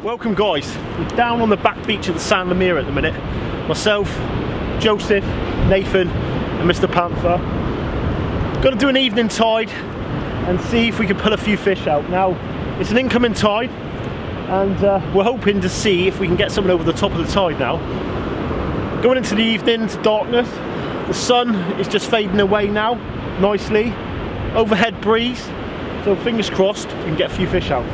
Welcome guys, we're down on the back beach of the San Lemire at the minute. Myself, Joseph, Nathan and Mr. Panther. Got to do an evening tide and see if we can pull a few fish out. Now, it's an incoming tide and we're hoping to see if we can get something over the top of the tide now. Going into the evening, into darkness. The sun is just fading away now, nicely. Overhead breeze, so fingers crossed we can get a few fish out.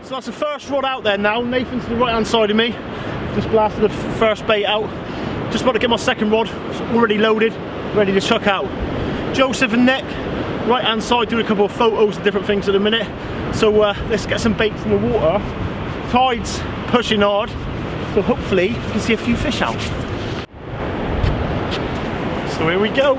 So that's the first rod out there now. Nathan's to the right hand side of me. Just blasted the first bait out. Just about to get my second rod. It's already loaded, ready to chuck out. Joseph and Nick, right hand side, doing a couple of photos and different things at the minute. So let's get some baits in the water. Tide's pushing hard, so hopefully we can see a few fish out. So here we go.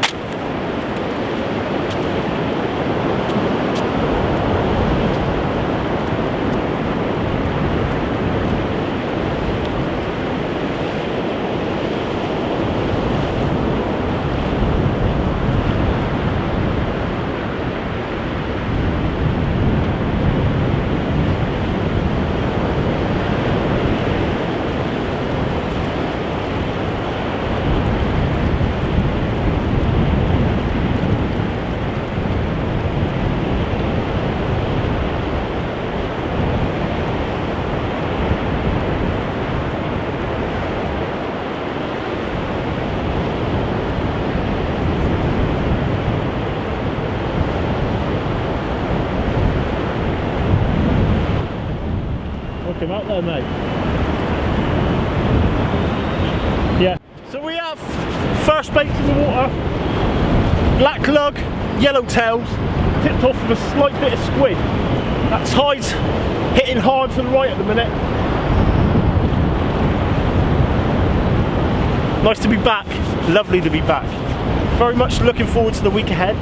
Look him out there, mate. Yeah. So we have first bait in the water. Black lug, yellow tails, tipped off with a slight bit of squid. That tide's hitting hard to the right at the minute. Nice to be back. Lovely to be back. Very much looking forward to the week ahead.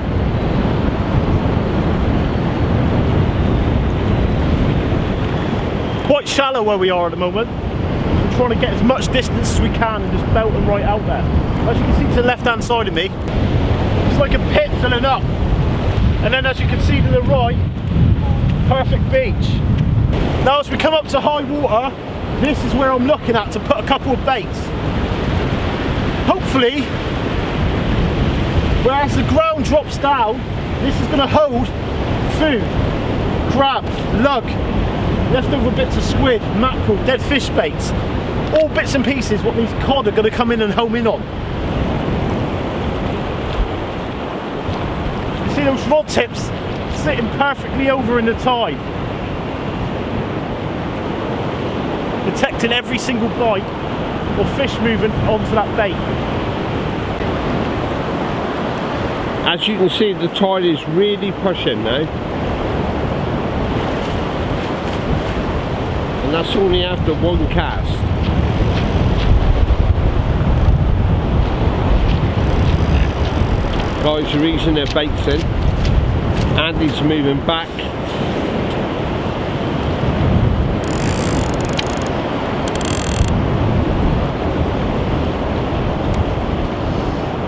Quite shallow where we are at the moment. We're trying to get as much distance as we can and just belt them right out there. As you can see to the left hand side of me, it's like a pit filling up. And then as you can see to the right, perfect beach. Now as we come up to high water, this is where I'm looking at to put a couple of baits. Hopefully, whereas the ground drops down, this is going to hold food, crab, lug, leftover bits of squid, mackerel, dead fish baits, all bits and pieces what these cod are going to come in and home in on. You see those rod tips sitting perfectly over in the tide, detecting every single bite or fish moving onto that bait. As you can see, the tide is really pushing now. And that's only after one cast. Guys are easing their baits in. Andy's moving back.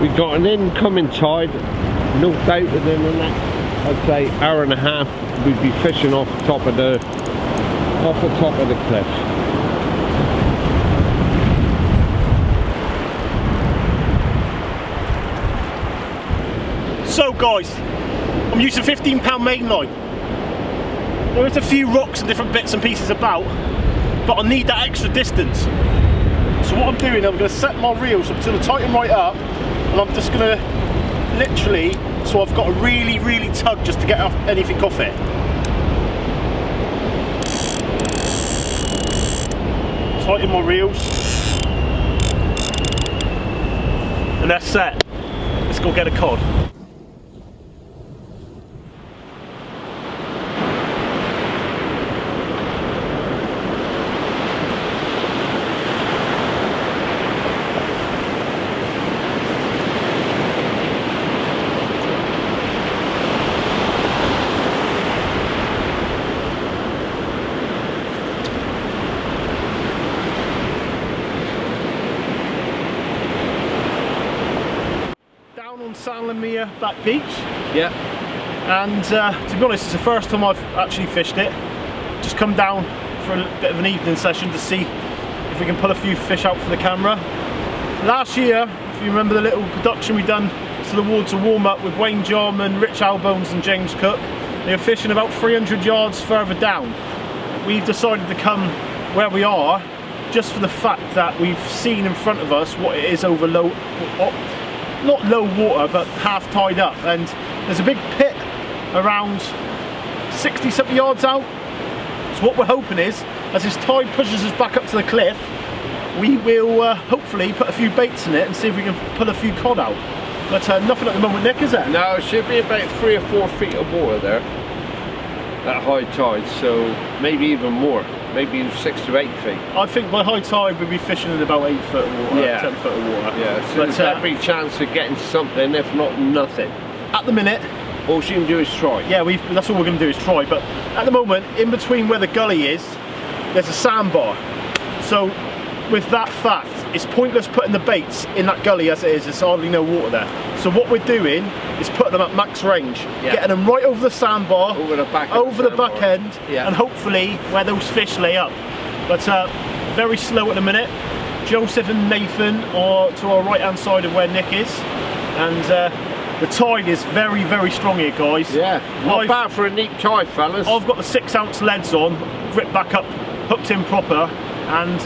We've got an incoming tide. No doubt within the next, I'd say, hour and a half, we'd be fishing off the top of the cliff. So guys, I'm using 15-pound main line. There is a few rocks and different bits and pieces about, but I need that extra distance. So what I'm doing, I'm going to set my reels up to tighten right up, and I'm just going to literally, so I've got to really tug just to get anything off it. Tighten my reels, and that's set. Let's go get a cod. San Lemire back beach, Yeah. and to be honest, it's the first time I've actually fished it. Just come down for a bit of an evening session to see if we can pull a few fish out for the camera. Last year, if you remember the little production we done to the water warm up with Wayne Jarman, Rich Albones and James Cook, they were fishing about 300 yards further down. We've decided to come where we are just for the fact that we've seen in front of us what it is over low, not low water, but half tied up, and there's a big pit around 60-70 yards out. So what we're hoping is, as this tide pushes us back up to the cliff, we will hopefully put a few baits in it and see if we can pull a few cod out. But nothing at the moment, Nick, is there? No, it should be about 3 or 4 feet of water there at high tide, so maybe even more, maybe 6 to 8 feet. I think by high tide we'll be fishing in about 8 foot of water, Yeah. 10 foot of water. Yeah, so But, there's every chance of getting something, if not nothing. at the minute, All you can do is try. yeah, that's all we're going to do is try. But at the moment, in between where the gully is, there's a sandbar. So with that fact, it's pointless putting the baits in that gully as it is. There's hardly no water there. So what we're doing is putting them at max range, Yeah. getting them right over the sandbar, Over the back of over the the back sandbar. end, Yeah. and hopefully where those fish lay up. But very slow at the minute. Joseph and Nathan are to our right hand side of where Nick is, and the tide is very, very strong here, guys. Yeah, not I've- bad for a neat tide, fellas. I've got the 6-ounce leads on, gripped back up, hooked in proper, and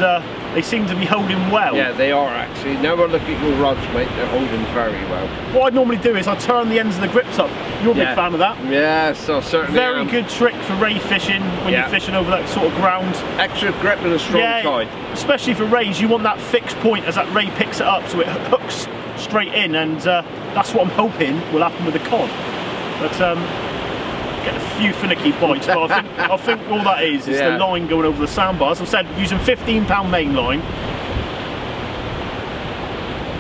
they seem to be holding well. Yeah, they are actually. Never look at your rods, mate. They're holding very well. What I normally do is I turn the ends of the grips up. You're a big fan of that. Yeah, so certainly. Very good trick for ray fishing when Yeah. you're fishing over that sort of ground. Extra grip and a strong tide. Especially for rays, you want that fixed point as that ray picks it up so it hooks straight in, and that's what I'm hoping will happen with the cod. But get a few finicky bites, but I think all that is Yeah. the line going over the sandbar. As I said, using 15-pound main line.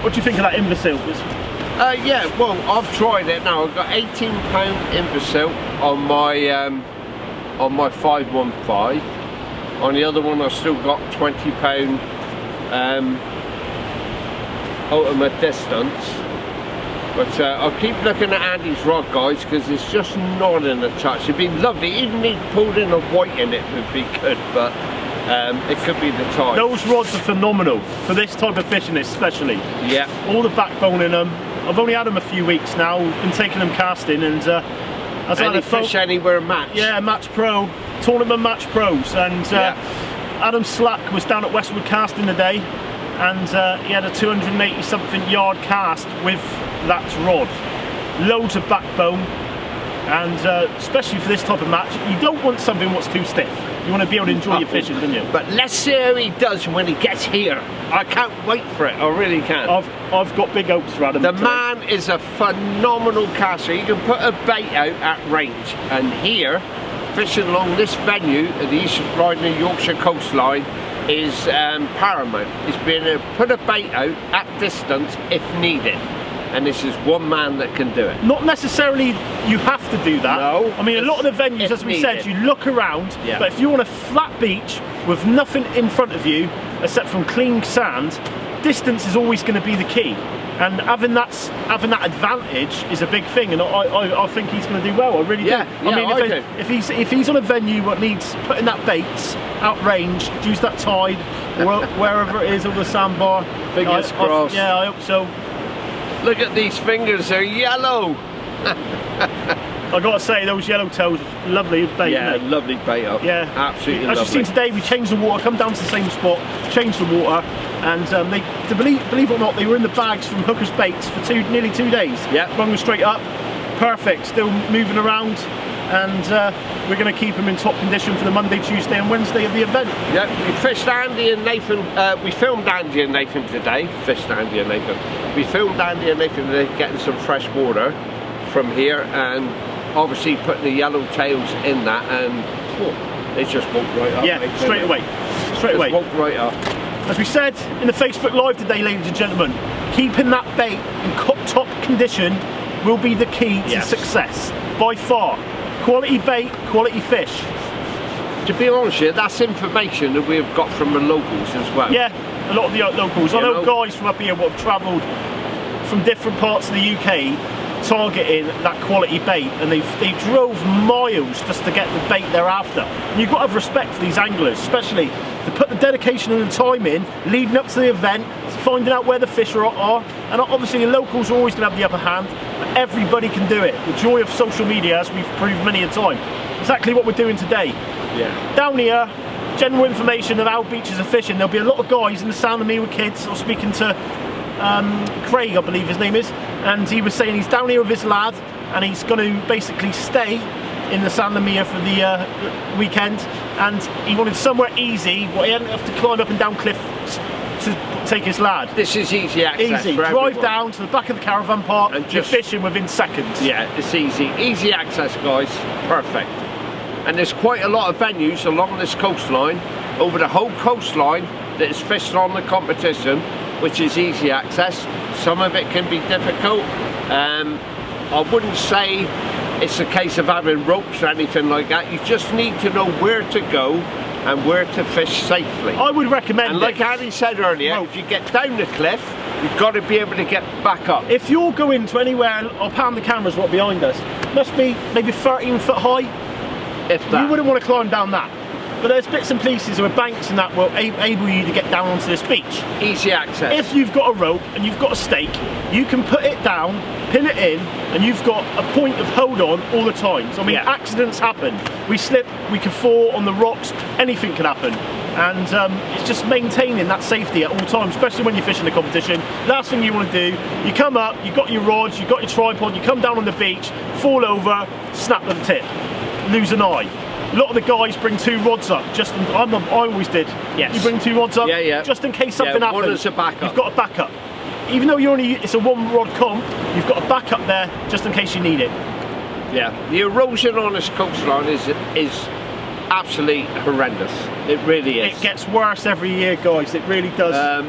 What do you think of that imbecile? Yeah, well, I've tried it now. I've got 18-pound imbecile on my 515. On the other one, I've still got 20-pound ultimate distance. But I'll keep looking at Andy's rod, guys, because it's just not in a touch. It'd be lovely. Even if he pulled in a white in it would be good, but it could be the tide. Those rods are phenomenal for this type of fishing, especially. Yeah. All the backbone in them. I've only had them a few weeks now. We've been taking them casting, and as I had Any a fish anywhere match. Yeah, Match Pro, Tournament Match Pros, and Adam Slack was down at Westwood casting today, and he had a 280 something yard cast with that rod. Loads of backbone, and especially for this type of match, you don't want something what's too stiff. You want to be able to enjoy your fishing, don't you? But let's see how he does when he gets here. I can't wait for it, I really can. I've got big hopes for Adam. The today. man is a phenomenal caster. You can put a bait out at range, and here, fishing along this venue at the eastern line of the Yorkshire coastline is paramount. It's being able to put a bait out at distance if needed, and this is one man that can do it. Not necessarily you have to do that. No, I mean, a lot of the venues, if as we said, needed. you look around, Yeah. but if you want a flat beach with nothing in front of you except from clean sand, distance is always going to be the key. And having that advantage is a big thing, and I think he's going to do well. I really Yeah, do. yeah, I mean, if he's on a venue that needs putting that baits out range, use that tide, or wherever it is over the sandbar. Fingers crossed. Yeah, I hope so. Look at these fingers, they're yellow. I gotta say, those yellowtails, lovely bait. Yeah, isn't it? lovely bait up. Yeah, absolutely As lovely. you've seen today, we changed the water, come down to the same spot, changed the water, and believe it or not, they were in the bags from Hooker's Baits for nearly 2 days. Yeah. Rung them straight up, perfect, still moving around, and we're going to keep them in top condition for the Monday, Tuesday and Wednesday of the event. Yeah, we fished Andy and Nathan, we filmed Andy and Nathan today, fished Andy and Nathan. We filmed Andy and Nathan today getting some fresh water from here, and obviously putting the yellow tails in that, and they just walked right up. Yeah, mate, straight away, straight away. Walked right up. As we said in the Facebook Live today, ladies and gentlemen, keeping that bait in top condition will be the key to success, by far. Quality bait, quality fish. To be honest with you, that's information that we've got from the locals as well. Yeah, a lot of the locals. I You know know? guys from up here what have travelled from different parts of the UK targeting that quality bait, and they drove miles just to get the bait they're after. And you've got to have respect for these anglers, especially to put the dedication and the time in leading up to the event, finding out where the fish are. And obviously the locals are always going to have the upper hand, but everybody can do it. The joy of social media, as we've proved many a time. Exactly what we're doing today. Yeah. Down here, general information of how beaches are fishing. There'll be a lot of guys in the Sound of Me with kids. I was speaking to Craig, I believe his name is, and he was saying he's down here with his lad, and he's going to basically stay in the San Lemia for the weekend, and he wanted somewhere easy where he hadn't have to climb up and down cliffs to take his lad. This is easy access. Easy. For Drive everyone. down to the back of the caravan park And and you're just- fishing within seconds. Yeah, it's easy. Easy access, guys. Perfect. And there's quite a lot of venues along this coastline, over the whole coastline, that is fished on the competition, which is easy access. Some of it can be difficult. I wouldn't say it's a case of having ropes or anything like that. You just need to know where to go and where to fish safely. I would recommend And like it. Andy said earlier, Rope. if you get down the cliff, you've got to be able to get back up. If you're going to anywhere, I'll pan the cameras what behind us, must be maybe 13 foot high. If that. You wouldn't want to climb down that. But there's bits and pieces where banks and that will enable you to get down onto this beach. Easy access. If you've got a rope and you've got a stake, you can put it down, pin it in, and you've got a point of hold on all the time. So I mean, Yeah. accidents happen. We slip, we can fall on the rocks, anything can happen. And it's just maintaining that safety at all times, especially when you're fishing a competition. Last thing you want to do, you come up, you've got your rods, you've got your tripod, you come down on the beach, fall over, snap the tip, lose an eye. A lot of the guys bring 2 rods up. I always did. Yes. You bring 2 rods up, Yeah. just in case something Yeah, one happens. as a backup. You've got a backup. Even though it's a 1 rod comp, you've got a backup there just in case you need it. Yeah, the erosion on this coastline is absolutely horrendous. It really is. It gets worse every year, guys. It really does.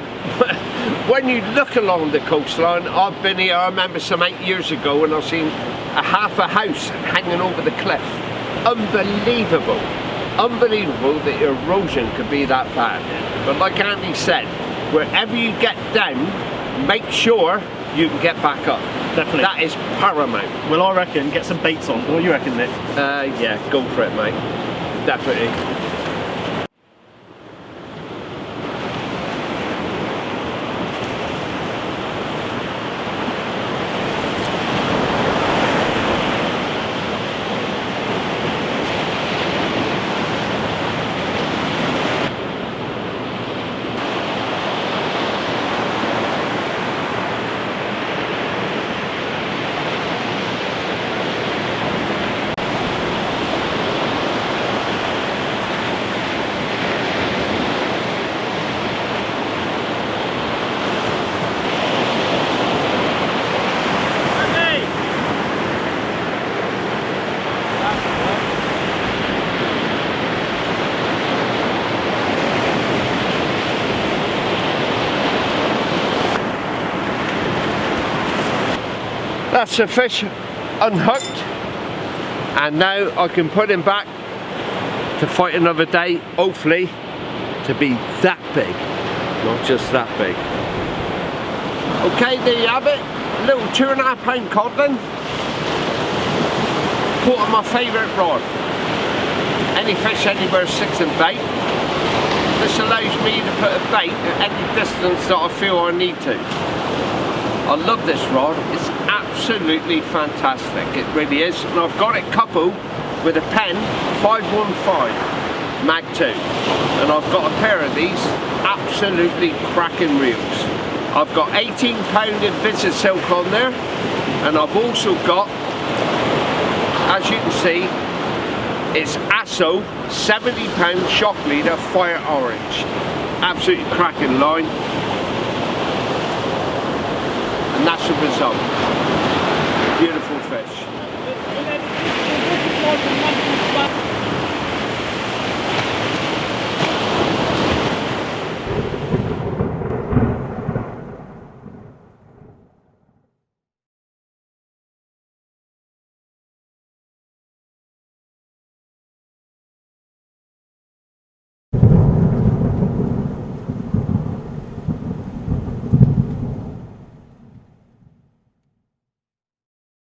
When you look along the coastline, I've been here, I remember some 8 years ago when I've seen half a house hanging over the cliff. Unbelievable. Unbelievable that erosion could be that bad. But like Andy said, wherever you get down, make sure you can get back up. Definitely. That is paramount. Well, I reckon get some baits on. What do you reckon, Nick? Yeah, go for it, mate. Definitely. That's the fish unhooked, and now I can put him back to fight another day, hopefully to be that big, not just that big. Okay, there you have it, a little 2.5 pound codlin, caught on my favourite rod. Any fish anywhere 6 and bait. This allows me to put a bait at any distance that I feel I need to. I love this rod, it's absolutely fantastic, it really is. And I've got it coupled with a Penn 515 Mag 2. And I've got a pair of these absolutely cracking reels. I've got 18 pound Invisi-Silk on there, and I've also got, as you can see, it's ASSO 70 pound shock leader Fire Orange. Absolutely cracking line. And that's the result. Beautiful fish.